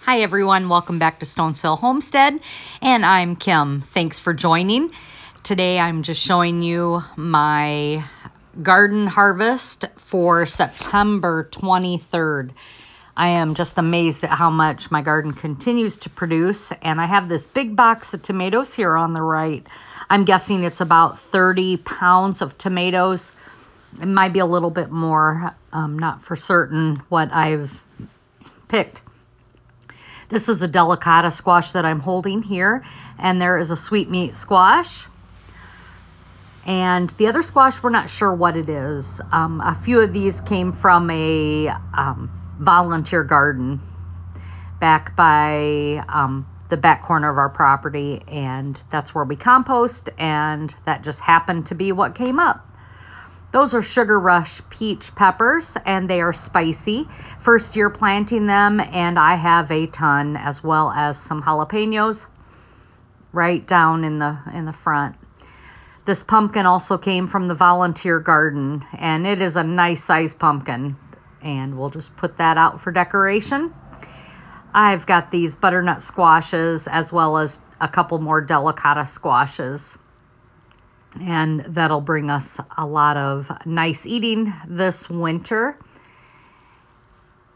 Hi everyone, welcome back to Stonehill Homestead, and I'm Kim. Thanks for joining. Today I'm just showing you my garden harvest for September 23rd. I am just amazed at how much my garden continues to produce, and I have this big box of tomatoes here on the right. I'm guessing it's about 30 pounds of tomatoes. It might be a little bit more, not for certain what I've picked. This is a delicata squash that I'm holding here, and there is a sweet meat squash. And the other squash, we're not sure what it is. A few of these came from a volunteer garden back by the back corner of our property, and that's where we compost, and that just happened to be what came up. Those are Sugar Rush peach peppers, and they are spicy. First year planting them, and I have a ton, as well as some jalapenos right down in the front. This pumpkin also came from the volunteer garden, and it is a nice size pumpkin, and we'll just put that out for decoration. I've got these butternut squashes, as well as a couple more delicata squashes. And that'll bring us a lot of nice eating this winter.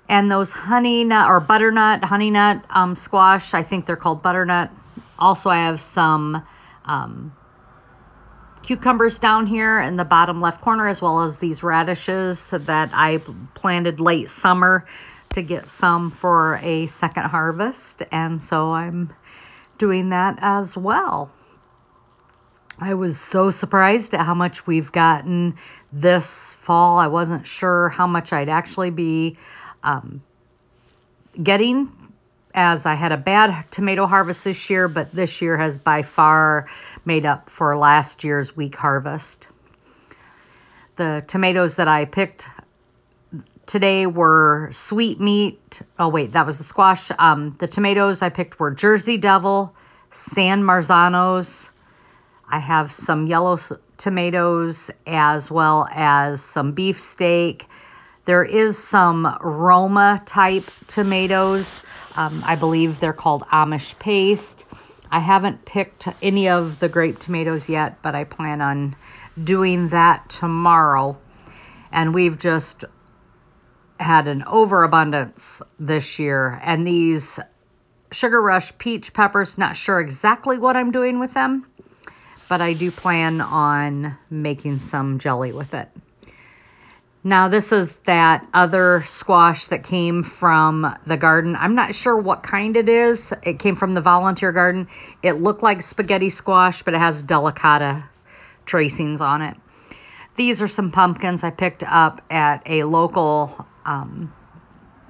And those honey nut or butternut, honey nut squash, I think they're called butternut. Also, I have some cucumbers down here in the bottom left corner, as well as these radishes that I planted late summer to get some for a second harvest. And so I'm doing that as well. I was so surprised at how much we've gotten this fall. I wasn't sure how much I'd actually be getting, as I had a bad tomato harvest this year, but this year has by far made up for last year's weak harvest. The tomatoes that I picked today were sweet meat. Oh wait, that was the squash. The tomatoes I picked were Jersey Devil, San Marzanos. I have some yellow tomatoes, as well as some beefsteak. There is some Roma type tomatoes. I believe they're called Amish paste. I haven't picked any of the grape tomatoes yet, but I plan on doing that tomorrow. And we've just had an overabundance this year. And these Sugar Rush peach peppers, not sure exactly what I'm doing with them, but I do plan on making some jelly with it. Now, this is that other squash that came from the garden. I'm not sure what kind it is. It came from the volunteer garden. It looked like spaghetti squash, but it has delicata tracings on it. These are some pumpkins I picked up at a local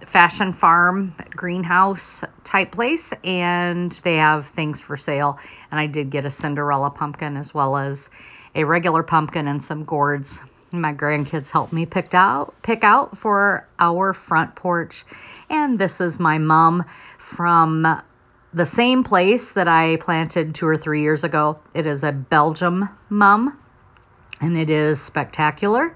fashion farm greenhouse type place, and they have things for sale. And I did get a Cinderella pumpkin, as well as a regular pumpkin and some gourds. My grandkids helped me pick out for our front porch. And this is my mum from the same place that I planted 2 or 3 years ago. It is a Belgium mum, and it is spectacular.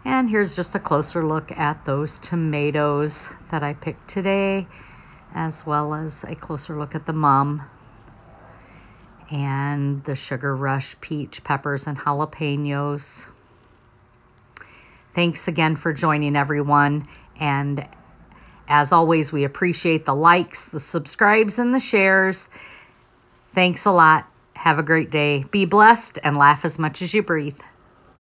And here's just a closer look at those tomatoes that I picked today, as well as a closer look at the mum and the Sugar Rush peach peppers and jalapenos. Thanks again for joining, everyone. And as always, we appreciate the likes, the subscribes, and the shares. Thanks a lot. Have a great day. Be blessed and laugh as much as you breathe.